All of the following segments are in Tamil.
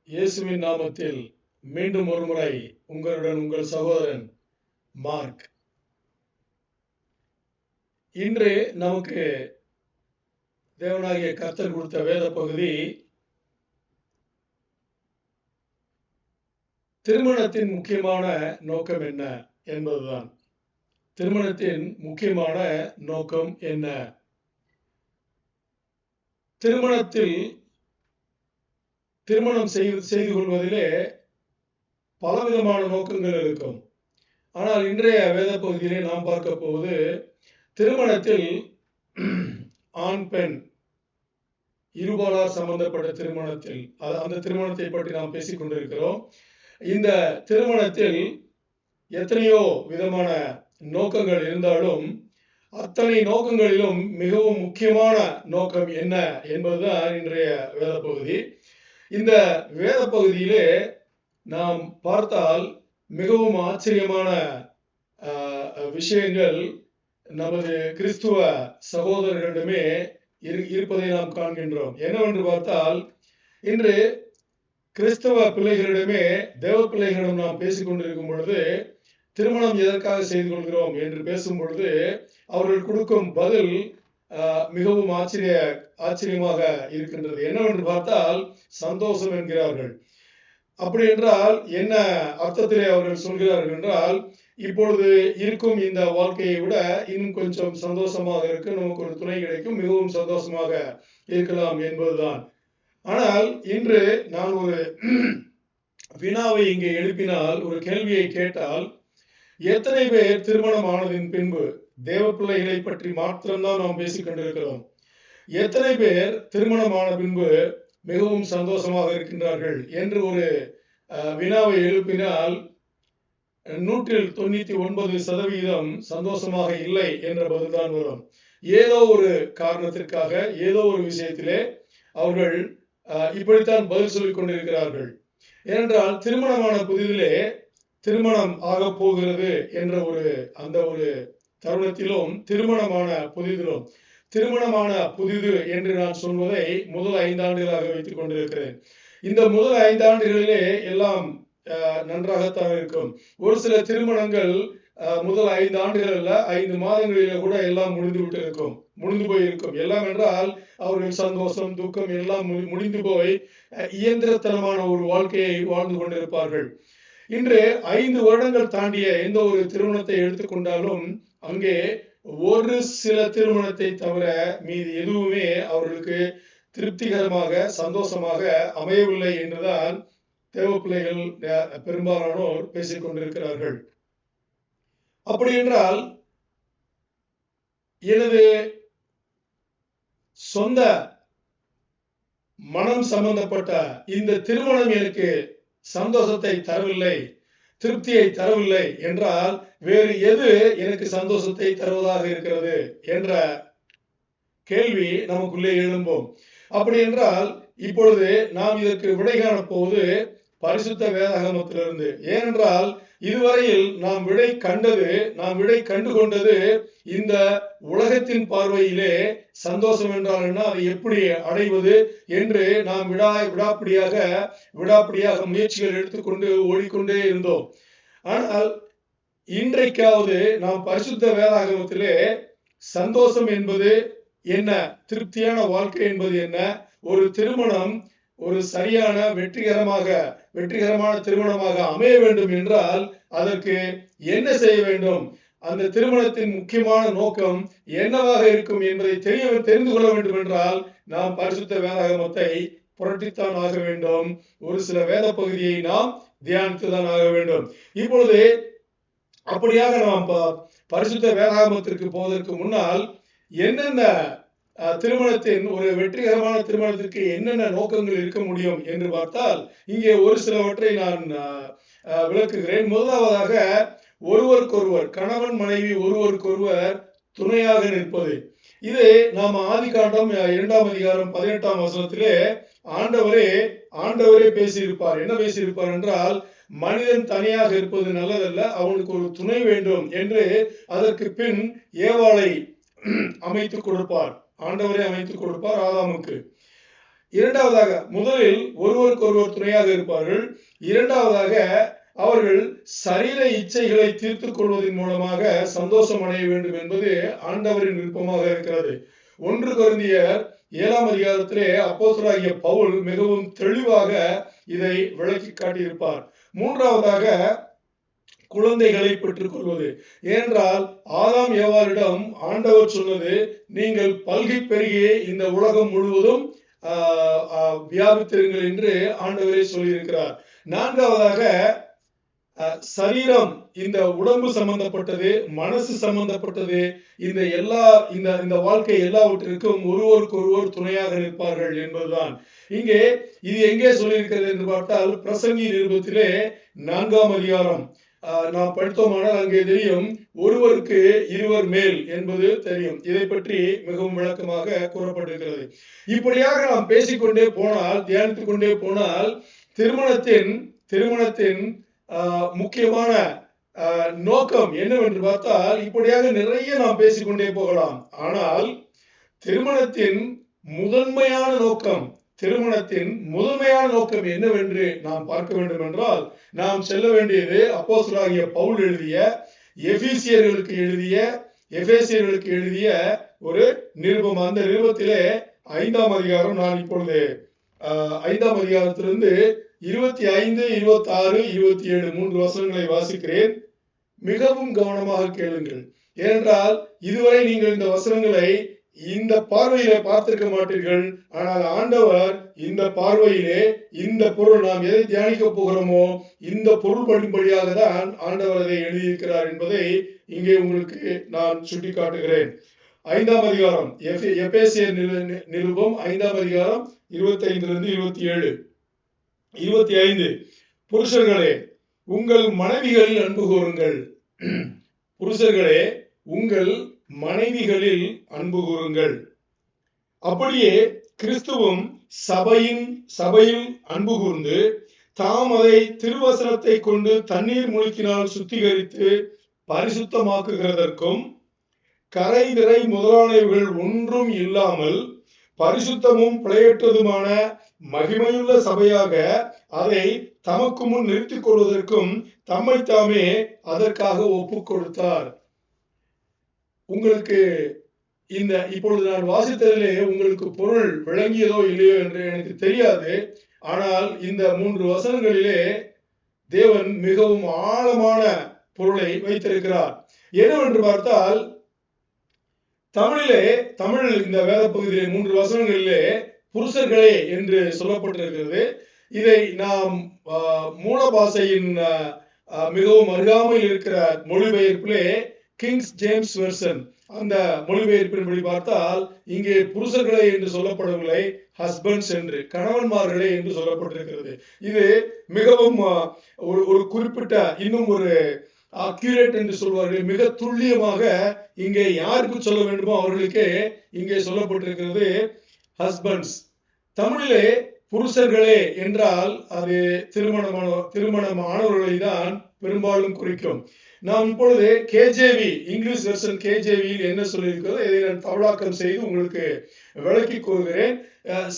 இயேசுவின் நாமத்தில் மீண்டும் ஒருமுறை உங்களுடன் உங்கள் சகோதரன் மார்க். இன்று நமக்கு தேவனாகிய கர்த்தர் கொடுத்த வேத பகுதி திருமணத்தின் முக்கியமான நோக்கம் என்ன என்பதுதான். திருமணத்தின் முக்கியமான நோக்கம் என்ன? திருமணம் செய்து கொள்வதிலே பலவிதமான நோக்கங்கள் இருக்கும். ஆனால் இன்றைய வேத பகுதியிலே நாம் பார்க்க போவது திருமணத்தில் ஆண் பெண் இருபாலார் சம்பந்தப்பட்ட திருமணத்தில் அந்த திருமணத்தை பற்றி நாம் பேசிக் கொண்டிருக்கிறோம். இந்த திருமணத்தில் எத்தனையோ விதமான நோக்கங்கள் இருந்தாலும் அத்தனை நோக்கங்களிலும் மிகவும் முக்கியமான நோக்கம் என்ன என்பதுதான் இன்றைய வேத பகுதி. இந்த வேத பகுதியிலே நாம் பார்த்தால் மிகவும் ஆச்சரியமான விஷயங்கள் நமது கிறிஸ்துவ சகோதரர்களிடமே இருப்பதை நாம் காண்கின்றோம். என்னவென்று பார்த்தால், இன்று கிறிஸ்தவ பிள்ளைகளிடமே தேவ பிள்ளைகளிடம் நாம் பேசிக் கொண்டிருக்கும் பொழுது திருமணம் எதற்காக செய்து கொள்கிறோம் என்று பேசும் பொழுது அவர்கள் கொடுக்கும் பதில் மிகவும் ஆச்சரியமாக இருக்கின்றது. என்னவென்று பார்த்தால், சந்தோஷம் என்கிறார்கள். அப்படி என்றால் என்ன அர்த்தத்திலே அவர்கள் சொல்கிறார்கள் என்றால், இப்பொழுது இருக்கும் இந்த வாழ்க்கையை விட இன்னும் கொஞ்சம் சந்தோஷமாக இருக்கு, நமக்கு ஒரு துணை கிடைக்கும், மிகவும் சந்தோஷமாக இருக்கலாம் என்பதுதான். ஆனால் இன்று நான் ஒரு வினாவை இங்கே எழுப்பினால், ஒரு கேள்வியை கேட்டால், எத்தனை பேர் திருமணம் ஆனதின் பின்பு தேவ பிள்ளைகளை பற்றி மாத்திரம்தான் நாம் பேசிக் கொண்டிருக்கிறோம். எத்தனை பேர் திருமணமான பின்பு மிகவும் சந்தோஷமாக இருக்கின்றார்கள் என்று ஒரு வினாவை எழுப்பினால் 99% சந்தோஷமாக இல்லை என்ற பதில்தான் வரும். ஏதோ ஒரு காரணத்திற்காக, ஏதோ ஒரு விஷயத்திலே அவர்கள் இப்படித்தான் பதில் சொல்லிக் கொண்டிருக்கிறார்கள். ஏனென்றால் திருமணமான புதிதிலே திருமணம் ஆக போகிறது என்ற அந்த ஒரு தருணத்திலும் திருமணமான புதிது என்று நான் சொல்வதை முதல் 5 ஆண்டுகளாக வைத்துக் கொண்டிருக்கிறேன். இந்த முதல் 5 ஆண்டுகளிலே எல்லாம் நன்றாகத்தான் இருக்கும். ஒரு சில திருமணங்கள் முதல் 5 ஆண்டுகள் அல்ல, 5 மாதங்களில கூட எல்லாம் முடிந்து போயிருக்கும். எல்லாம் என்றால் அவர்கள் சந்தோஷம், துக்கம் எல்லாம் முடிந்து போய் இயந்திரத்தனமான ஒரு வாழ்க்கையை வாழ்ந்து கொண்டிருப்பார்கள். இன்று 5 வருடங்கள் தாண்டிய எந்த ஒரு திருமணத்தை எடுத்துக்கொண்டாலும் அங்கே ஒரு சில திருமணத்தை தவிர மீது எதுவுமே அவர்களுக்கு திருப்திகரமாக, சந்தோஷமாக அமையவில்லை என்றுதான் தேவ பிள்ளைகள் பெரும்பாலானோர் பேசிக் கொண்டிருக்கிறார்கள். அப்படி என்றால் எனது சொந்த மனம் சம்பந்தப்பட்ட இந்த திருமணம் எனக்கு சந்தோஷத்தை தரவில்லை, திருப்தியை தரவில்லை என்றால் வேறு எது எனக்கு சந்தோஷத்தை தருவதாக இருக்கிறது என்ற கேள்வி நமக்குள்ளே எழும்போம். அப்படி என்றால் இப்பொழுது நாம் இதற்கு விடை காணப் போவது பரிசுத்த வேதாகமத்திலிருந்து. ஏனென்றால் இதுவரையில் நாம் விடை கண்டு கொண்டது இந்த உலகத்தின் பார்வையிலே சந்தோஷம் என்றால் என்ன, அதை எப்படி அடைவது என்று நாம் விடாப்பிடியாக முயற்சிகள் எடுத்துக்கொண்டு ஓடிக்கொண்டே இருந்தோம். ஆனால் இன்றைக்காவது நாம் பரிசுத்த வேதாகமத்திலே சந்தோஷம் என்பது என்ன, திருப்தியான வாழ்க்கை என்பது என்ன, ஒரு திருமணம் ஒரு சரியான வெற்றிகரமான திருமணமாக அமைய வேண்டும் என்றால் அதற்கு என்ன செய்ய வேண்டும், அந்த திருமணத்தின் முக்கியமான நோக்கம் என்னவாக இருக்கும் என்பதை தெரிந்து கொள்ள வேண்டும் என்றால் நாம் பரிசுத்த வேதாகமத்தை புரட்டித்தான் ஆக வேண்டும். ஒரு சில வேத பகுதியை நாம் தியானித்துதான் ஆக வேண்டும். இப்பொழுது அப்படியாக நாம் பரிசுத்த வேதாகமத்திற்கு போவதற்கு முன்னால் என்னென்ன திருமணத்தின் ஒரு வெற்றிகரமான திருமணத்திற்கு என்னென்ன நோக்கங்கள் இருக்க முடியும் என்று பார்த்தால் இங்கே ஒரு சிலவற்றை நான் விளக்குகிறேன். முதலாவதாக ஒருவருக்கொருவர், கணவன் மனைவி ஒருவருக்கொருவர் துணையாக நிற்பது. இது நாம் ஆதிகாண்டம் 2ஆம் அதிகாரம் 18ஆம் வசனத்திலே ஆண்டவரே பேசியிருப்பார். என்ன பேசியிருப்பார் என்றால், மனிதன் தனியாக இருப்பது நல்லதல்ல, அவனுக்கு ஒரு துணை வேண்டும் என்று அதற்கு பின் ஏவாளை அமைத்துக் கொடுப்பார். ஆண்டவரே அமைத்துக் கொடுப்பார் ஆதாமுக்கு. இரண்டாவதாக, முதலில் ஒருவருக்கு ஒருவர் துணையாக இருப்பார்கள். இரண்டாவதாக, அவர்கள் சரீர இச்சைகளை தீர்த்துக் கொள்வதன் மூலமாக சந்தோஷம் அடைய வேண்டும் என்பது ஆண்டவரின் விருப்பமாக இருக்கிறது. 1 கொரிந்தியர் 7ஆம் அதிகாரத்திலே அப்போஸ்தலனாகிய பவுல் மிகவும் தெளிவாக இதை விளக்கி காட்டியிருப்பார். மூன்றாவதாக, குழந்தைகளை பெற்றுக் கொள்வது. ஏனென்றால் ஆதாம் ஏவாளிடம் ஆண்டவர் சொன்னது, நீங்கள் பல்கி பெருகி இந்த உலகம் முழுவதும் வியாபித்திருங்கள் என்று ஆண்டவரே சொல்லியிருக்கிறார். நான்காவதாக, சரீரம், இந்த உடம்பு சம்பந்தப்பட்டது, மனசு சம்பந்தப்பட்டது, இந்த வாழ்க்கை எல்லாவற்றிற்கும் ஒருவருக்கு ஒருவர் துணையாக நிற்பார்கள் என்பதுதான். இங்கே இது எங்கே சொல்லியிருக்கிறது என்று பார்த்தால், பிரசங்கி நிருபத்திலே 4ஆம் அதிகாரம் நாம் படித்தோமானால் அங்கே தெரியும், ஒருவருக்கு இருவர் மேல் என்பது தெரியும். இதை பற்றி மிகவும் விளக்கமாக கூறப்பட்டிருக்கிறது. இப்படியாக நாம் பேசிக்கொண்டே போனால், தியானித்துக் கொண்டே போனால், திருமணத்தின் முக்கியமான நோக்கம் என்னவென்று பார்த்தால், இப்படியாக நிறைய நாம் பேசிக்கொண்டே போகலாம். ஆனால் திருமணத்தின் முதன்மையான நோக்கம் என்னவென்று நாம் பார்க்க வேண்டும் என்றால், நாம் செல்ல வேண்டியது அப்போஸ்தலனாகிய பவுல் எழுதிய எபேசியர்களுக்கு எழுதிய ஒரு நிருபம். அந்த நிருபத்திலே 5ஆம் அதிகாரம், நான் இப்பொழுது 5ஆம் அதிகாரத்திலிருந்து 25, 26, 27 3 வசனங்களை வாசிக்கிறேன். மிகவும் கவனமாக கேளுங்கள். ஏனென்றால் இதுவரை நீங்கள் இந்த வசனங்களை இந்த பார்வையிலே பார்த்திருக்க மாட்டீர்கள். ஆனால் ஆண்டவர் இந்த பார்வையிலே, இந்த பொருள், நாம் எதை தியானிக்க போகிறோமோ இந்த பொருள் படிப்படியாக தான் ஆண்டவர் அதை எழுதியிருக்கிறார் என்பதை இங்கே உங்களுக்கு நான் சுட்டி காட்டுகிறேன். 5ஆம் அதிகாரம், எபேசியர் நிருபம் 5ஆம் அதிகாரம் 25 27. 25. புருஷர்களே, உங்கள் மனைவிகளில் அன்பு கூறுங்கள். புருஷர்களே, உங்கள் மனைவிகளில் அன்பு கூறுங்கள். அப்படியே கிறிஸ்துவும் சபையில் அன்பு கூர்ந்து தாம் அதை திருவசனத்தை கொண்டு தண்ணீர் முழுக்கினால் சுத்திகரித்து பரிசுத்தமாக்குகிறதற்கும், கரை விரை முதலானவைகள் ஒன்றும் இல்லாமல் பரிசுத்தமும் பிழையற்றதுமான மகிமையுள்ள சபையாக அதை தமக்கு முன் நிறுத்திக் கொள்வதற்கும் தம்மைத்தாமே அதற்காக ஒப்பு கொடுத்தார். உங்களுக்கு இப்பொழுது நான் வாசித்ததிலே உங்களுக்கு பொருள் விளங்கியதோ இல்லையோ என்று எனக்கு தெரியாது. ஆனால் இந்த 3 வசனங்களிலே தேவன் மிகவும் ஆழமான பொருளை வைத்திருக்கிறார். என்னவென்று பார்த்தால், தமிழ் இந்த வேத பகுதியிலே 3 வசனங்களிலே புருஷர்களே என்று சொல்லப்பட்டிருக்கிறது. இதை நாம் மூல பாஷையின் மிகவும் அருகாமையில் இருக்கிற மொழிபெயர்ப்பிலே கிங்ஸ் ஜேம்ஸ் வெர்சன், அந்த மொழிபெயர்ப்பின்படி பார்த்தால் இங்கே புருஷர்களே என்று சொல்லப்படவில்லை, ஹஸ்பண்ட்ஸ் என்று, கணவன்மார்களே என்று சொல்லப்பட்டிருக்கிறது. இது மிகவும் ஒரு குறிப்பிட்ட, இன்னும் ஒரு அக்யூரேட் என்று சொல்வார்கள், மிக துல்லியமாக இங்கே யாருக்கு சொல்ல வேண்டுமோ அவர்களுக்கே இங்கே சொல்லப்பட்டிருக்கிறது ஹஸ்பண்ட்ஸ். தமிழிலே புருஷர்களே என்றால் அது திருமணமானவர்களை தான் பெரும்பாலும் குறிக்கும். நாம் இப்பொழுது கேஜேவி, இங்கிலீஷ் வெர்ஷன் கேஜேவியில் என்ன சொல்லியிருக்கிறதோ இதை நான் தமிழாக்கம் செய்து உங்களுக்கு விளக்கி கூறுகிறேன்.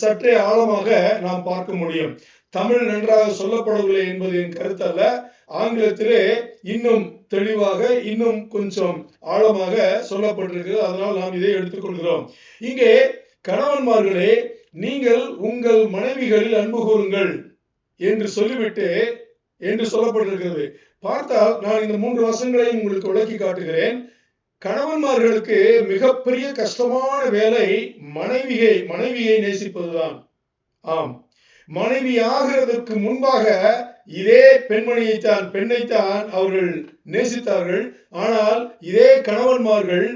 சற்றே ஆழமாக நாம் பார்க்க முடியும். தமிழ் நன்றாக சொல்லப்படவில்லை என்பது என் கருத்தல்ல. ஆங்கிலத்திலே இன்னும் தெளிவாக, இன்னும் கொஞ்சம் ஆழமாக சொல்லப்பட்டிருக்கிறது. அதனால் நாம் இதை எடுத்துக்கொள்கிறோம். இங்கே கணவன்மார்களே, நீங்கள் உங்கள் மனைவிகளில் அன்பு கூறுங்கள் என்று சொல்லிவிட்டு என்று சொல்லப்பட்டிருக்கிறது. பார்த்தால் நான் இந்த 3 வசனங்களையும் உங்களுக்கு விளக்கி காட்டுகிறேன். கணவன்மார்களுக்கு மிகப்பெரிய கஷ்டமான வேலை மனைவியை நேசிப்பதுதான். ஆம், மனைவி ஆகிறதற்கு முன்பாக இதே பெண்ணைத்தான் அவர்கள் நேசித்தார்கள். ஆனால் இதே கணவன்மார்கள்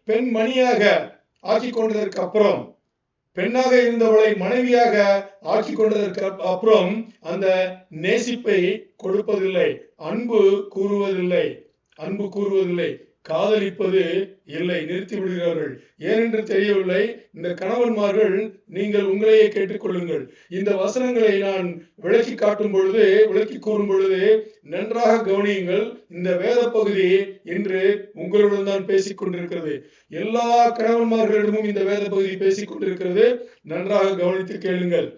பெண்மணியாக ஆக்கி கொண்டதற்கு அப்புறம், பெண்ணாக இருந்தவளை மனைவியாக ஆக்கி கொண்டதற்கு அப்புறம் அந்த நேசிப்பை கொடுப்பதில்லை, அன்பு கூறுவதில்லை. காதலிப்பது இல்லை, நிறுத்தி விடுகிறார்கள். ஏனென்று தெரியவில்லை. இந்த கணவன்மார்கள், நீங்கள் உங்களையே கேட்டுக்கொள்ளுங்கள். இந்த வசனங்களை நான் விளக்கி காட்டும் பொழுது, விளக்கி கூறும் பொழுது நன்றாக கவனியுங்கள். இந்த வேத பகுதி இன்று உங்களுடன் தான் பேசிக் கொண்டிருக்கிறது. எல்லா கணவன்மார்களிடமும் இந்த வேத பகுதி பேசிக் கொண்டிருக்கிறது. நன்றாக கவனித்து கேளுங்கள்.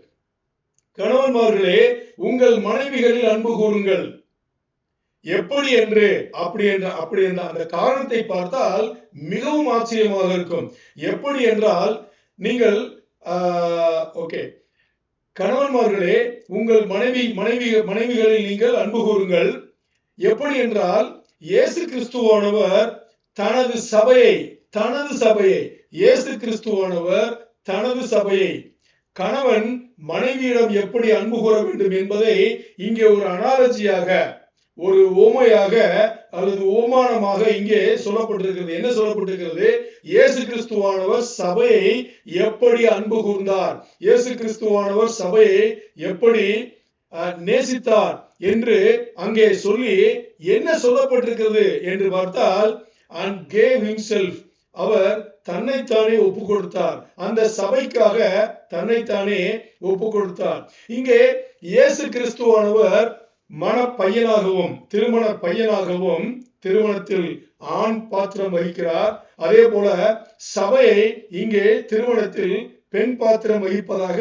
கணவன்மார்களே, உங்கள் மனைவிகளில் அன்பு கூறுங்கள். எப்படி என்று அப்படி என்ற அந்த காரணத்தை பார்த்தால் மிகவும் ஆச்சரியமாக இருக்கும். எப்படி என்றால், நீங்கள் ஓகே, கணவன்மார்களே, உங்கள் மனைவிகளில் நீங்கள் அன்பு கூறுங்கள். எப்படி என்றால், இயேசு கிறிஸ்துவானவர் தனது சபையை இயேசு கிறிஸ்துவானவர் தனது சபையை கணவன் மனைவியிடம் எப்படி அன்பு கூற வேண்டும் என்பதை இங்கே ஒரு அனாலஜியாக, ஒரு ஓமையாக அல்லது ஓமானமாக இங்கே சொல்லப்பட்டிருக்கிறது. என்ன சொல்லப்பட்டிருக்கிறது? இயேசு கிறிஸ்துவானவர் சபையை எப்படி அன்பு கூர்ந்தார், இயேசு கிறிஸ்துவானவர் சபையை எப்படி நேசித்தார் என்று அங்கே சொல்லி என்ன சொல்லப்பட்டிருக்கிறது என்று பார்த்தால், and gave himself, அவர் தன்னைத்தானே ஒப்பு கொடுத்தார். அந்த சபைக்காக தன்னைத்தானே ஒப்பு கொடுத்தார். இங்கே இயேசு கிறிஸ்துவானவர் மணப்பையனாகவும் திருமண பையனாகவும் திருமணத்தில் ஆண் பாத்திரம் வகிக்கிறார். அதே போல சபையை இங்கே திருமணத்தில் பெண் பாத்திரம் வகிப்பதாக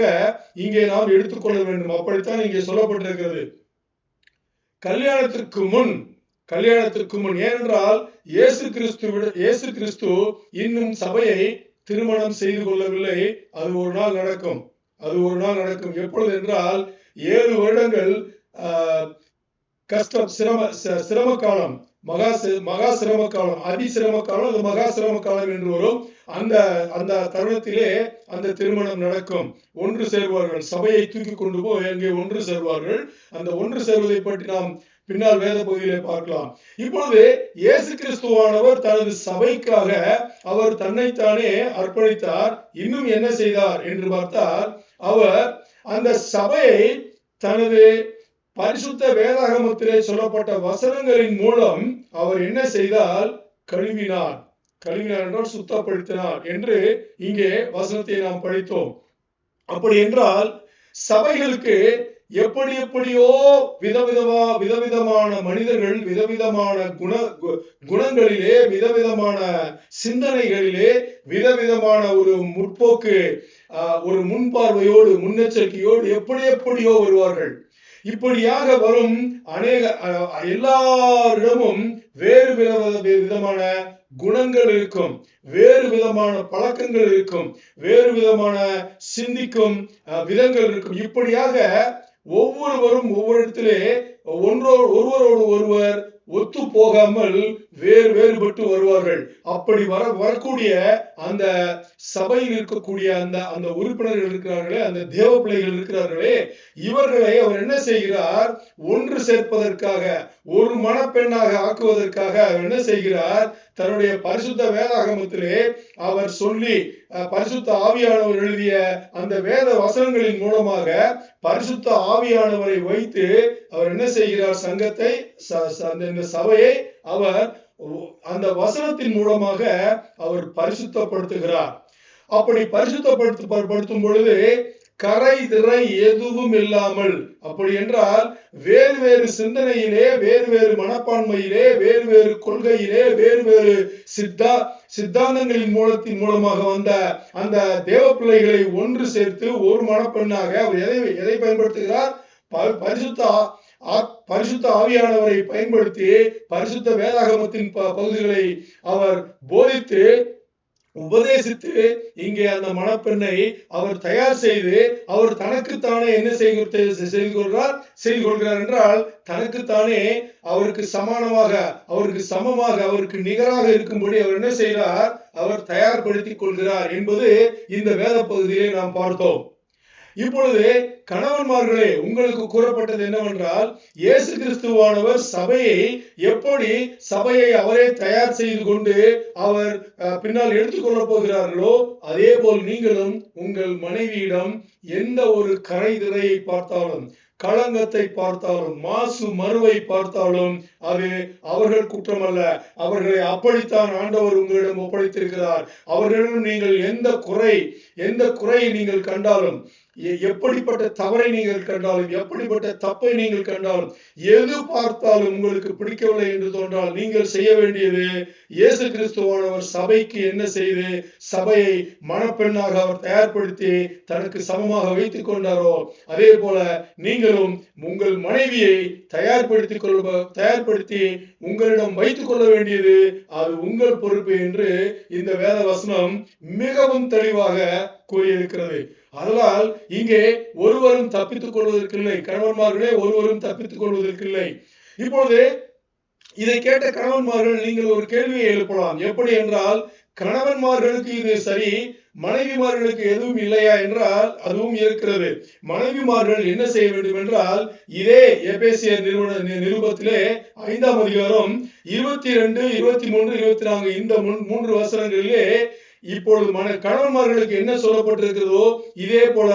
இங்கே நாம் எடுத்துக்கொள்ள வேண்டும். அப்படித்தான் இங்கே சொல்லப்பட்டிருக்கிறது. கல்யாணத்திற்கு முன் ஏனென்றால் இயேசு கிறிஸ்து இன்னும் சபையை திருமணம் செய்து கொள்ளவில்லை. அது ஒரு நாள் நடக்கும். எப்பொழுது என்றால் 7 வருடங்கள் கஷ்டம், சிரம காலம், மகா சிரம காலம், அதிசிரம காலம், அது மகா சிரம காலம் என்று வரும். அந்த தருணத்திலே அந்த திருமணம் நடக்கும். ஒன்று சேர்வார்கள். சபையை தூக்கி கொண்டு போய் அங்கே ஒன்று சேர்வார்கள். அந்த ஒன்று சேர்வதை பற்றி நாம் பின்னால் வேத பகுதியிலே பார்க்கலாம். இப்பொழுது இயேசு கிறிஸ்துவானவர் தனது சபைக்காக அவர் தன்னைத்தானே அர்ப்பணித்தார். இன்னும் என்ன செய்தார் என்று பார்த்தால், அவர் அந்த சபையை தனது பரிசுத்த வேதாகமத்திலே சொல்லப்பட்ட வசனங்களின் மூலம் அவர் என்ன செய்தால்? கழுவினார் என்றால் சுத்தப்படுத்தினார் என்று இங்கே வசனத்தை நாம் படித்தோம். அப்படி என்றால் சபைகளுக்கு எப்படியோ விதவிதமான மனிதர்கள், விதவிதமான குணங்களிலே, விதவிதமான சிந்தனைகளிலே, விதவிதமான ஒரு முற்போக்கு, ஒரு முன்பார்வையோடு, முன்னெச்சரிக்கையோடு எப்படியோ வருவார்கள். இப்படியாக வரும் எல்லாரிடமும் வேறு விதமான குணங்கள் இருக்கும், வேறு விதமான பழக்கங்கள் இருக்கும், வேறு விதமான சிந்திக்கும் விதங்கள் இருக்கும். இப்படியாக ஒவ்வொருவரும் ஒவ்வொரு இடத்திலே ஒருவரோடு ஒருவர் ஒத்து போகாமல் வேறுபட்டு வருவார்கள். அப்படி வரக்கூடிய அந்த சபையில் இருக்கக்கூடிய அந்த உறுப்பினர்கள் இருக்கிறார்களே, அந்த தேவ பிள்ளைகள் இருக்கிறார்களே, இவர்களை அவர் என்ன செய்கிறார்? ஒன்று சேர்ப்பதற்காக, ஒரு மணப்பெண்ணாக ஆக்குவதற்காக அவர் என்ன செய்கிறார்? தன்னுடைய பரிசுத்த வேதாகமத்திலே அவர் சொல்லி, பரிசுத்த ஆவியானவர் எழுதிய அந்த வேத வசனங்களின் மூலமாக பரிசுத்த ஆவியானவரை வைத்து அவர் என்ன செய்கிறார்? சங்கத்தை, இந்த சபையை அவர் அந்த வசனத்தின் மூலமாக அவர் பரிசுத்தப்படுத்துகிறார். அப்படி பரிசுத்தப்படுத்தும் பொழுது கரை திரை எதுவும் இல்லாமல், அப்படி என்றால் வேறு சிந்தனையிலே, வேறு மனப்பான்மையிலே, வேறு கொள்கையிலே, வேறு சித்தாந்தங்களின் மூலமாக வந்த அந்த தேவ பிள்ளைகளை ஒன்று சேர்த்து ஒரு மனப்பெண்ணாக அவர் எதை பயன்படுத்துகிறார்? பரிசுத்த ஆவியானவரை பயன்படுத்தி பரிசுத்த வேதாகமத்தின் பகுதிகளை அவர் போதித்து உபதேசித்து இங்கே அந்த மணப்பெண்ணை அவர் தயார் செய்து அவர் தனக்குத்தானே என்ன செய்து கொள்கிறார் என்றால், தனக்குத்தானே அவருக்கு சமமாக அவருக்கு நிகராக இருக்கும்படி அவர் என்ன செய்கிறார்? அவர் தயார்படுத்திக் கொள்கிறார் என்பது இந்த வேத பகுதியை நாம் பார்த்தோம். இப்பொழுது கணவன்மார்களே, உங்களுக்கு கூறப்பட்டது என்னவென்றால், இயேசு கிறிஸ்துவானவர் சபையை அவரே தயார் செய்து கொண்டு அவர் பின்னால் எடுத்துக்கொள்ள போகிறார்களோ, அதே போல் நீங்களும் உங்கள் மனைவியிடம் எந்த ஒரு கரை திரையை பார்த்தாலும், களங்கத்தை பார்த்தாலும் மாசு மறுவை பார்த்தாலும் அது அவர்கள் குற்றம் அல்ல. அவர்களை அப்படித்தான் ஆண்டவர் உங்களிடம் ஒப்படைத்திருக்கிறார். அவர்களிடம் நீங்கள் எந்த குறை நீங்கள் கண்டாலும், எப்படிப்பட்ட தவறை நீங்கள் கண்டாலும், எப்படிப்பட்ட தப்பை நீங்கள் கண்டாலும், எது பார்த்தாலும் உங்களுக்கு பிடிக்கவில்லை என்று தோன்றால் நீங்கள் செய்ய வேண்டியது, இயேசு கிறிஸ்துவானவர் சபைக்கு என்ன செய்து சபையை மணப்பெண்ணாக அவர் தயார்படுத்தி தனக்கு சமமாக வைத்துக் கொண்டாரோ, அதே போல நீங்களும் உங்கள் மனைவியை தயார்படுத்தி உங்களிடம் வைத்துக் கொள்ள வேண்டியது அது உங்கள் பொறுப்பு என்று இந்த வேத வசனம் மிகவும் தெளிவாக கூறியிருக்கிறது. அதனால் இங்கே ஒருவரும் தப்பித்துக் கொள்வதற்கில்லை. கணவன்மார்களே, ஒருவரும் தப்பித்துக் கொள்வதற்கில்லை. இப்பொழுது இதை கேட்ட கணவன்மார்கள் நீங்கள் ஒரு கேள்வியை எழுப்பலாம். எப்படி என்றால், கணவன்மார்களுக்கு இது சரி, மனைவிமார்களுக்கு எதுவும் இல்லையா என்றால் அதுவும் இருக்கிறது. மனைவிமார்கள் என்ன செய்ய வேண்டும் என்றால், இதே எபேசியர் நிருபத்திலே 5ஆம் அதிகாரம் 22, 23, 24 இந்த 3 வசனங்களிலே இப்பொழுது கணவன்மார்களுக்கு என்ன சொல்லப்பட்டிருக்கிறதோ இதே போல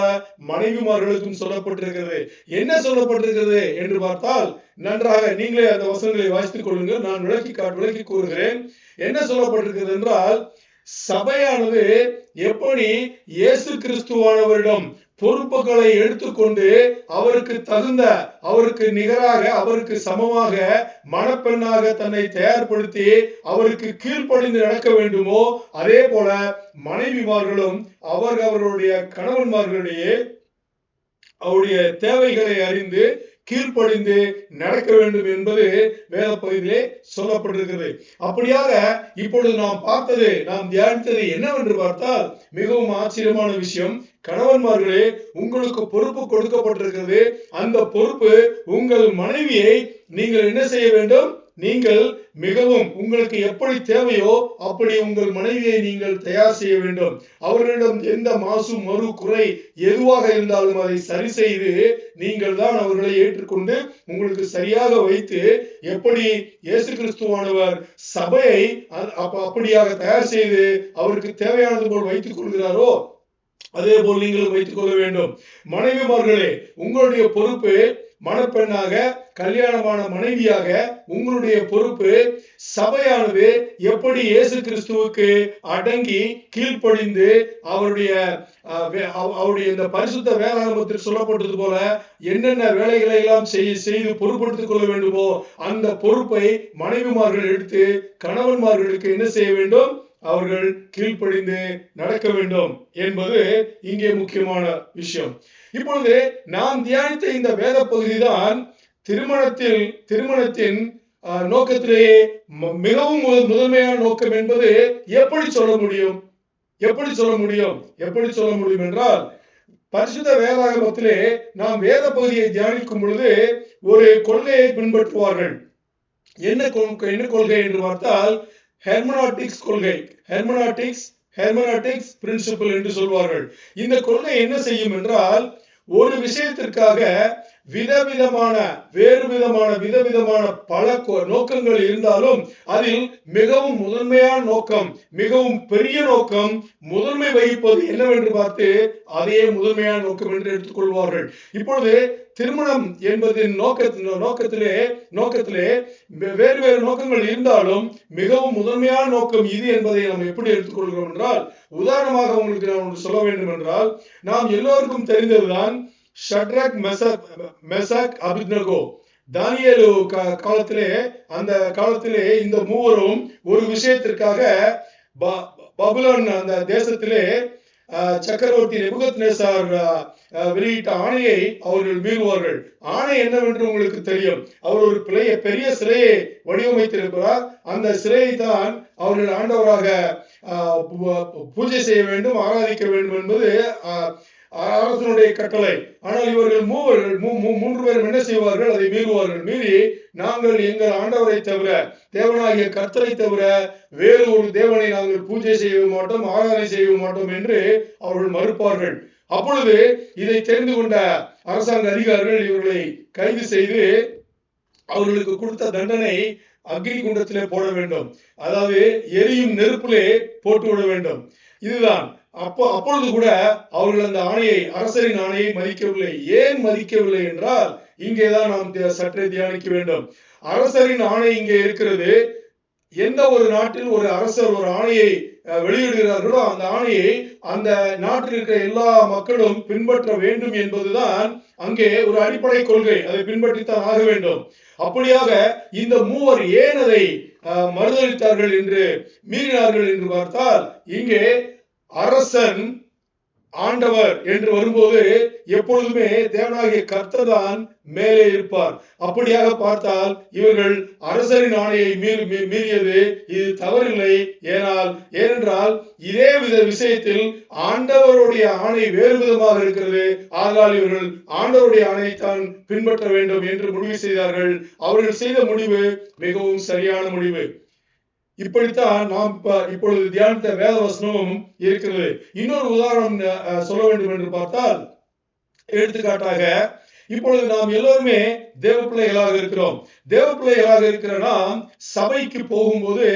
மனைவிமார்களுக்கும் சொல்லப்பட்டிருக்கிறது. என்ன சொல்லப்பட்டிருக்கிறது என்று பார்த்தால், நன்றாக நீங்களே அந்த வசனங்களை வாசித்துக் கொள்ளுங்கள். நான் விளக்கி கூறுகிறேன். என்ன சொல்லப்பட்டிருக்கிறது என்றால், சபையானது எப்படி இயேசு கிறிஸ்துவானவரிடம் பொறுப்புகளை எடுத்துக்கொண்டு அவருக்கு தகுந்த, அவருக்கு நிகராக, அவருக்கு சமமாக மணப்பெண்ணாக தன்னை தயார்படுத்தி அவருக்கு கீழ்ப்படிந்து நடக்க வேண்டுமோ, அதே போல மனைவிமார்களும் அவர்களுடைய கணவன்மார்களுடைய அவருடைய தேவைகளை அறிந்து கீழ்ப்படிந்து நடக்க வேண்டும் என்பது வேத பகுதியிலே சொல்லப்பட்டிருக்கிறது. அப்படியாக இப்பொழுது நாம் தியானித்தது என்னவென்று பார்த்தால் மிகவும் ஆச்சரியமான விஷயம். கணவன்மார்களே, உங்களுக்கு பொறுப்பு கொடுக்கப்பட்டிருக்கிறது. அந்த பொறுப்பு உங்கள் மனைவியை நீங்கள் என்ன செய்ய வேண்டும்? நீங்கள் மிகவும் உங்களுக்கு எப்படி தேவையோ அப்படி உங்கள் மனைவியை நீங்கள் தயார் செய்ய வேண்டும். அவர்களிடம் எந்த மாசு மறு குறை எதுவாக இருந்தாலும் அதை சரி செய்து நீங்கள் தான் அவர்களை ஏற்றுக்கொண்டு உங்களுக்கு சரியாக வைத்து, எப்படி இயேசு கிறிஸ்துவானவர் சபையை அப்படியாக தயார் செய்து அவருக்கு தேவையானது போல் வைத்துக் கொள்கிறாரோ அதே போல் நீங்களும் வைத்துக் கொள்ள வேண்டும். மனைவிமார்களே, உங்களுடைய பொறுப்பு மணப்பெண்ணாக, கல்யாணமான மனைவியாக உங்களுடைய பொறுப்பு சபையானது எப்படி இயேசு கிறிஸ்துவுக்கு அடங்கி கீழ்ப்படிந்து அவருடைய இந்த பரிசுத்த வேதாகமத்தில் சொல்லப்பட்டது போல என்னென்ன வேலைகளை எல்லாம் செய்து பொறுப்படுத்திக் கொள்ள வேண்டுமோ அந்த பொறுப்பை மனைவிமார்கள் எடுத்து கணவன்மார்களுக்கு என்ன செய்ய வேண்டும்? அவர்கள் கீழ்ப்படிந்து நடக்க வேண்டும் என்பது இங்கே முக்கியமான விஷயம். இப்பொழுது நாம் தியானித்த இந்த வேத பகுதிதான் திருமணத்தின் நோக்கத்திலேயே மிகவும் முதன்மையான நோக்கம் என்பது எப்படி சொல்ல முடியும் என்றால், பரிசுத்த வேதாகமத்திலே நாம் வேத பகுதியை தியானிக்கும் பொழுது ஒரு கொள்கையை பின்பற்றுவார்கள். என்ன கொள்கை என்று பார்த்தால் ஹெர்மனாட்டிக்ஸ் கொள்கை, ஹெர்மனாட்டிக்ஸ் பிரின்சிபல் என்று சொல்வார்கள். இந்த கொள்கை என்ன செய்யும் என்றால், ஒரு விஷயத்திற்காக விதவிதமான பல நோக்கங்கள் இருந்தாலும் அதில் மிகவும் முதன்மையான நோக்கம், மிகவும் பெரிய நோக்கம், முதன்மை வகிப்பது என்னவென்று பார்த்து அதையே முதன்மையான நோக்கம் என்று எடுத்துக்கொள்வார்கள். இப்பொழுது திருமணம் என்பதின் நோக்கத்திலே வேறு நோக்கங்கள் இருந்தாலும் மிகவும் முதன்மையான நோக்கம் இது என்பதை நாம் எப்படி எடுத்துக்கொள்கிறோம் என்றால், உதாரணமாக உங்களுக்கு நான் ஒன்று சொல்ல வேண்டும் என்றால், நாம் எல்லோருக்கும் தெரிந்ததுதான் ஷட்ரக், மெசக், அபித்நகோ. தானியேலு காலத்திலே, அந்த காலத்திலே இந்த மூவரும் ஒரு விஷயத்திற்காக பபுலோன் அந்த தேசத்திலே சக்கரவர்த்தி நேபுகத்நேச்சார் வெளியிட்ட ஆணையை அவர்கள் மீறுவார்கள். ஆணை என்னவென்று உங்களுக்கு தெரியும். அவர் ஒரு பெரிய சிலையை வடிவமைத்திருக்கிறார். அந்த சிலையை தான் அவர்கள் ஆண்டவராக பூஜை செய்ய வேண்டும், ஆராதிக்க வேண்டும் என்பது அரசனுடைய கட்டளை. ஆனால் இவர்கள் மூன்று பேரும் என்ன செய்வார்கள்? அதை மீறுவார்கள். மீறி நாங்கள் எங்கள் ஆண்டவரை தவிர, தேவனாகிய கர்த்தரை தவிர வேறு ஒரு தேவனை நாங்கள் பூஜை செய்ய மாட்டோம், ஆராதனை செய்ய மாட்டோம் என்று அவர்கள் மறுப்பார்கள். அப்பொழுது இதை தெரிந்து கொண்ட அரசாங்க அதிகாரிகள் இவர்களை கைது செய்து அவர்களுக்கு கொடுத்த தண்டனை அக்னி குண்டத்திலே போட வேண்டும். அதாவது எரியும் நெருப்பிலே போட்டு விட வேண்டும். இதுதான். அப்பொழுது கூட அவர்கள் அந்த ஆணையை, அரசரின் ஆணையை மதிக்கவில்லை. ஏன் மதிக்கவில்லை என்றால், இங்கேதான் நாம் சற்றே தியானிக்க வேண்டும். அரசரின் ஆணை இங்கே இருக்கிறது. எந்த ஒரு நாட்டில் ஒரு அரசர் ஒரு ஆணையை வெளியிடுகிறார்களோ அந்த ஆணையை அந்த நாட்டில் இருக்கிற எல்லா மக்களும் பின்பற்ற வேண்டும் என்பதுதான் அங்கே ஒரு அடிப்படை கொள்கை. அதை பின்பற்றித்தான் ஆக வேண்டும். அப்படியாக இந்த மூவர் ஏன் அதை மறுதளித்தார்கள் என்று, மீறினார்கள் என்று பார்த்தால், இங்கே அரசன் ஆண்டவர் என்று வரும்போது எப்பொழுதுமே தேவனாகிய கர்த்தர் தான் மேலே இருப்பார். அப்படியாக பார்த்தால் இவர்கள் அரசரின் ஆணையை மீறியது இது தவறில்லை. ஏனென்றால் இதே வித விஷயத்தில் ஆண்டவருடைய ஆணை வேறு விதமாக இருக்கிறது. ஆனால் இவர்கள் ஆண்டவருடைய ஆணையைத்தான் பின்பற்ற வேண்டும் என்று முடிவு செய்தார்கள். அவர்கள் செய்த முடிவு மிகவும் சரியான முடிவு. இப்படித்தான் நாம் இப்பொழுது தியானித்த வேத வசனமும் இருக்கிறது. இன்னொரு உதாரணம் சொல்ல வேண்டும் என்று பார்த்தால், எடுத்துக்காட்டாக இப்பொழுது நாம் எல்லோருமே தேவ பிள்ளைகளாக இருக்கிறோம். தேவ பிள்ளைகளாக இருக்கிற நாம் சபைக்கு போகும்போது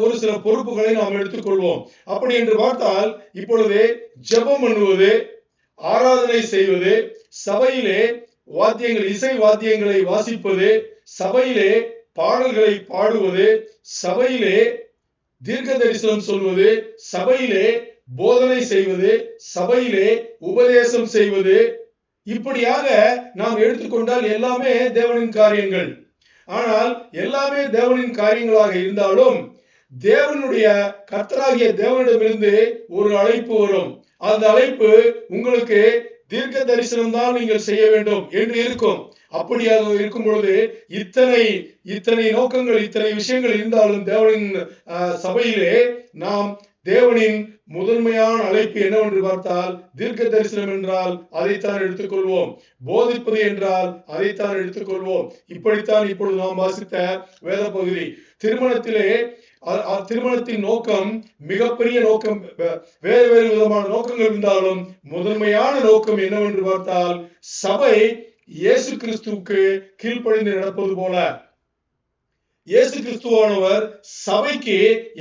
ஒரு சில பொறுப்புகளை நாம் எடுத்துக்கொள்வோம். அப்படி என்று பார்த்தால், இப்பொழுது ஜெபம் பண்ணுவது, ஆராதனை செய்வது, சபையிலே வாத்தியங்கள், இசை வாத்தியங்களை வாசிப்பது, சபையிலே பாடல்களை பாடுவது, சபையிலே தீர்க்க தரிசனம் சொல்வது, சபையிலே போதனை செய்வது, சபையிலே உபதேசம் செய்வது, இப்படியாக நாம் எடுத்துக்கொண்டால் எல்லாமே தேவனின் காரியங்கள். ஆனால் எல்லாமே தேவனின் காரியங்களாக இருந்தாலும் தேவனுடைய கர்த்தராகிய தேவனிடமிருந்து ஒரு அழைப்பு வரும். அந்த அழைப்பு உங்களுக்கு தீர்க்க தரிசனம் தான் நீங்கள் செய்ய வேண்டும் என்று இருக்கும். அப்படியாக இருக்கும் பொழுது இத்தனை நோக்கங்கள், இத்தனை விஷயங்கள் இருந்தாலும் தேவனின் சபையிலே நாம் தேவனின் முதன்மையான அழைப்பு என்னவென்று பார்த்தால், தீர்க்க தரிசனம் என்றால் அதைத்தான் எடுத்துக்கொள்வோம். போதிப்பது என்றால் அதைத்தான் எடுத்துக்கொள்வோம். இப்படித்தான் இப்பொழுது நாம் வாசித்த வேத பகுதி. திருமணத்தின் நோக்கம் மிகப்பெரிய நோக்கம், வேறு வேறு விதமான நோக்கங்கள் இருந்தாலும் முதன்மையான நோக்கம் என்னவென்று பார்த்தால், சபை இயேசு கிறிஸ்துவுக்கு கீழ்ப்படிந்து நடப்பது போல, இயேசு கிறிஸ்துவானவர் சபைக்கு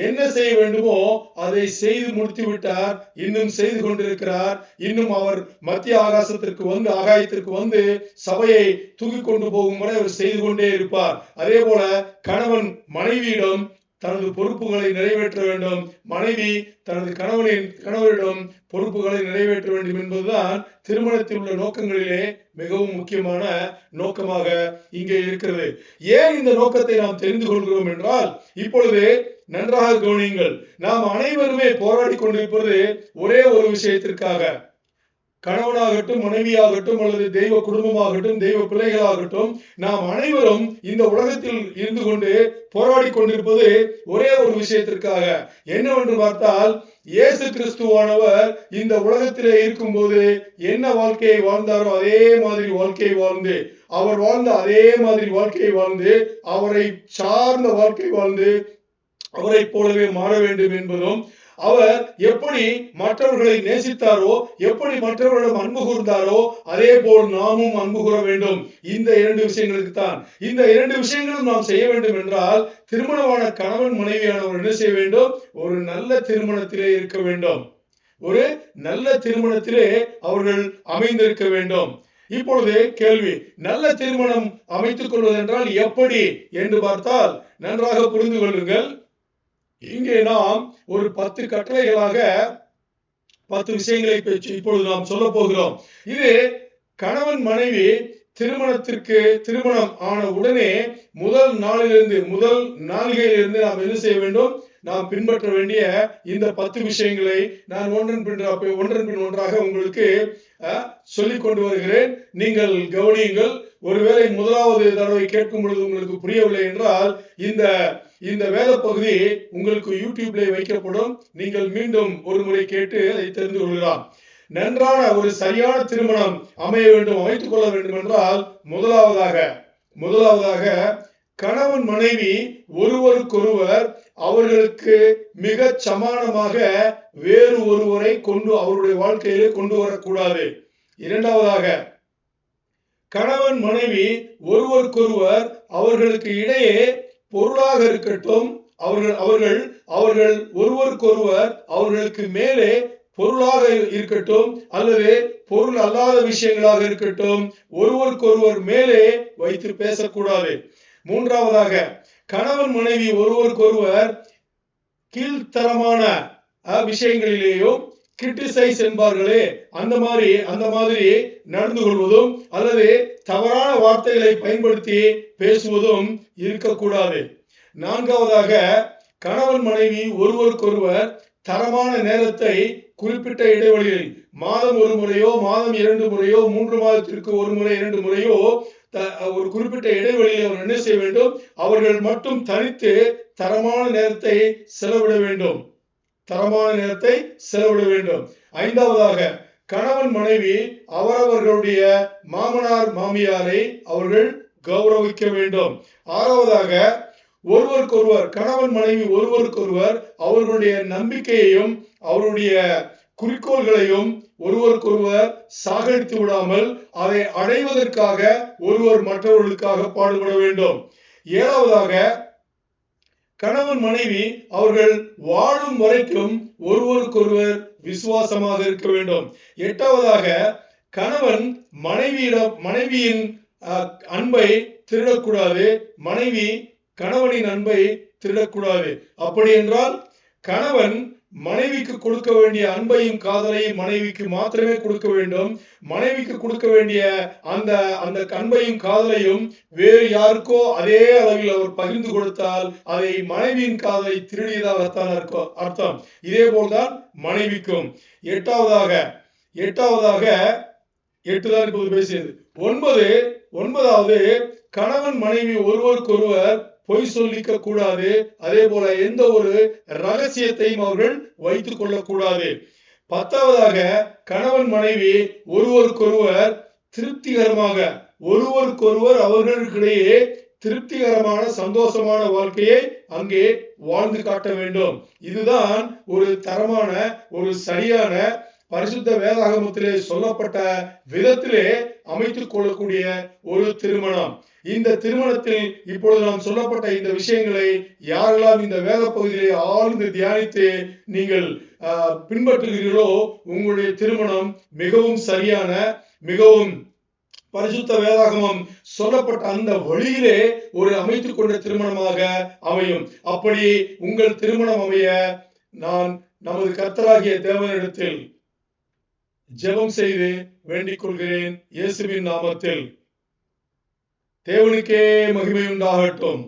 என்ன செய்ய வேண்டுமோ அதை செய்து முடித்து விட்டார். இன்னும் செய்து கொண்டிருக்கிறார். இன்னும் அவர் மத்திய ஆகாயத்திற்கு வந்து சபையை தூக்கி கொண்டு போகும் வரை அவர் செய்து கொண்டே இருப்பார். அதே போல கணவன் மனைவியிடம் தனது பொறுப்புகளை நிறைவேற்ற வேண்டும். மனைவி தனது கணவரிடம் பொறுப்புகளை நிறைவேற்ற வேண்டும் என்பதுதான் திருமணத்தில் உள்ள நோக்கங்களிலே மிகவும் முக்கியமான நோக்கமாக இங்கே இருக்கிறது. ஏன் இந்த நோக்கத்தை நாம் தெரிந்து கொள்கிறோம் என்றால், இப்பொழுது நன்றாக கவனியுங்கள். நாம் அனைவருமே போராடி கொண்டிருப்பது ஒரே ஒரு விஷயத்திற்காக. கணவனாகட்டும், மனைவியாகட்டும், அல்லது தெய்வ குடும்பமாகட்டும், தெய்வ பிள்ளைகளாகட்டும், நாம் அனைவரும் இந்த உலகத்தில் இருந்து கொண்டு போராடி கொண்டிருப்பது ஒரே ஒரு விஷயத்திற்காக. என்னவென்று பார்த்தால், இயேசு கிறிஸ்துவானவர் இந்த உலகத்திலே இருக்கும்போது என்ன வாழ்க்கையை வாழ்ந்தாரோ அதே மாதிரி வாழ்க்கையை வாழ்ந்து, அவர் வாழ்ந்த அதே மாதிரி வாழ்க்கையை வாழ்ந்து, அவரை சார்ந்த வாழ்க்கை வாழ்ந்து அவரை போலவே மாற வேண்டும் என்பதும், அவர் எப்படி மற்றவர்களை நேசித்தாரோ, எப்படி மற்றவர்களிடம் அன்பு கூர்ந்தாரோ அதே போல் நாமும் அன்பு கூற வேண்டும். இந்த 2 விஷயங்களுக்கு தான். இந்த 2 விஷயங்களும் நாம் செய்ய வேண்டும் என்றால், திருமணமான கணவன் மனைவியானவர் என்ன செய்ய வேண்டும்? ஒரு நல்ல திருமணத்திலே இருக்க வேண்டும். ஒரு நல்ல திருமணத்திலே அவர்கள் அமைந்திருக்க வேண்டும். இப்பொழுது கேள்வி, நல்ல திருமணம் அமைத்துக் கொள்வதென்றால் எப்படி என்று பார்த்தால், நன்றாக புரிந்து கொள்ளுங்கள். இங்கே நாம் ஒரு 10 கட்டளைகளாக 10 விஷயங்களை இப்பொழுது நாம் சொல்ல போகிறோம். இது கணவன் மனைவி திருமணம் ஆன உடனே முதல் நாளிலிருந்து நாம் என்ன செய்ய வேண்டும்? நாம் பின்பற்ற வேண்டிய இந்த 10 விஷயங்களை நான் ஒன்றன் பின் ஒன்றாக உங்களுக்கு சொல்லிக் கொண்டு வருகிறேன். நீங்கள் கவனியுங்கள். ஒருவேளை முதலாவது தடவை கேட்கும் பொழுது உங்களுக்கு புரியவில்லை என்றால், இந்த வேத பகுதி உங்களுக்கு யூடியூப்ல வைக்கப்படும். நீங்கள் மீண்டும் ஒரு முறை கேட்டு அதை தெரிந்து கொள்ளலாம். நன்றான ஒரு சரியான திருமணம் அமைத்துக் கொள்ள வேண்டும் என்றால், முதலாவதாக கணவன் மனைவி ஒருவருக்கொருவர் அவர்களுக்கு மிக சமானமாக வேறு ஒருவரை அவருடைய வாழ்க்கையிலே கொண்டு வரக்கூடாது. இரண்டாவதாக, கணவன் மனைவி ஒருவருக்கொருவர் அவர்களுக்கு இடையே பொருளாக இருக்கட்டும், அவர்கள் ஒருவருக்கொருவர் அவர்களுக்கு மேலே பொருளாக இருக்கட்டும் அல்லது பொருள் அல்லாத விஷயங்களாக இருக்கட்டும் ஒருவருக்கொருவர் மேலே வைத்து பேசக்கூடாது. மூன்றாவதாக, கணவன் மனைவி ஒருவருக்கொருவர் கீழ்த்தரமான விஷயங்களிலேயும் கிரிட்டிசைஸ் என்பார்களே அந்த மாதிரி நடந்து கொள்வதும் அல்லது தவறான வார்த்தைகளை பயன்படுத்தி பேசுவதும் இருக்கக்கூடாது. நான்காவதாக, கணவன் மனைவி ஒருவருக்கொருவர் தரமான நேரத்தை குறிப்பிட்ட இடைவெளியில் மாதம் ஒரு முறையோ மாதம் 2 முறையோ 3 மாதத்திற்கு ஒரு முறை 2 முறையோ ஒரு குறிப்பிட்ட இடைவெளியில் அவர் என்ன செய்ய வேண்டும்? அவர்கள் மட்டும் தனித்து தரமான நேரத்தை செலவிட வேண்டும். ஐந்தாவதாக, கணவன் மனைவி அவரவர்களுடைய மாமனார் மாமியாரை அவர்கள் கௌரவிக்க வேண்டும். ஆறாவதாக, ஒருவருக்கொருவர் கணவன் மனைவி ஒருவருக்கொருவர் அவர்களுடைய நம்பிக்கையையும் அவருடைய குறிக்கோள்களையும் ஒருவருக்கொருவர் சாகடித்து விடாமல் அதை அடைவதற்காக ஒருவர் மற்றவர்களுக்காக பாடுபட வேண்டும். ஏழாவதாக, கணவன் மனைவி அவர்கள் வாழும் வரைக்கும் ஒருவருக்கொருவர் விசுவாசமாக இருக்க வேண்டும். எட்டாவதாக, கணவன் மனைவியின் அன்பை திருடக்கூடாது, மனைவி கணவனின் அன்பை திருடக்கூடாது. அப்படி என்றால் கணவன் மனைவிக்கு கொடுக்க வேண்டிய அன்பையும் காதலையும் மனைவிக்கு மாத்திரமே கொடுக்க வேண்டும். மனைவிக்கு கொடுக்க வேண்டிய அந்த அன்பையும் காதலையும் வேறு யாருக்கோ அதே அளவில் அவர் பகிர்ந்து கொடுத்தால் அதை மனைவியின் காதலை திருடியதாகத்தான் அர்த்தம். இதே போல்தான் மனைவிக்கும். எட்டாவதாக 8 தான் இப்போது பேசியது. ஒன்பதாவது, கணவன் மனைவி ஒருவருக்கொருவர் பொய் சொல்லிக்க கூடாது. அதே போல எந்த ஒரு ரகசியத்தையும் அவர்கள் வைத்துக் கொள்ளக்கூடாது. 10வதாக, கணவன் மனைவி ஒருவருக்கொருவர் திருப்திகரமாக ஒருவருக்கொருவர் அவர்களுக்கிடையே திருப்திகரமான சந்தோஷமான வாழ்க்கையை அங்கே வாழ்ந்து காட்ட வேண்டும். இதுதான் ஒரு தரமான ஒரு சரியான பரிசுத்த வேதாகமத்திலே சொல்லப்பட்ட விதத்திலே அமைத்துக் கொள்ளக்கூடிய ஒரு திருமணம். இந்த திருமணத்தில் இப்பொழுது நாம் சொல்லப்பட்ட இந்த விஷயங்களை யாரெல்லாம் இந்த வேத பகுதியிலே ஆழ்ந்து தியானித்து நீங்கள் பின்பற்றுகிறீர்களோ உங்களுடைய திருமணம் மிகவும் சரியான, மிகவும் பரிசுத்த வேதாகமம் சொல்லப்பட்ட அந்த வழியிலே ஒரு அமைத்துக் கொண்ட திருமணமாக அமையும். அப்படி உங்கள் திருமணம் அமைய நான் நமது கர்த்தராகிய தேவனிடத்தில் ஜெபம் செய்து வேண்டிக் கொள்கிறேன். இயேசுவின் நாமத்தில். தேவனுக்கே மகிமை உண்டாகட்டும்.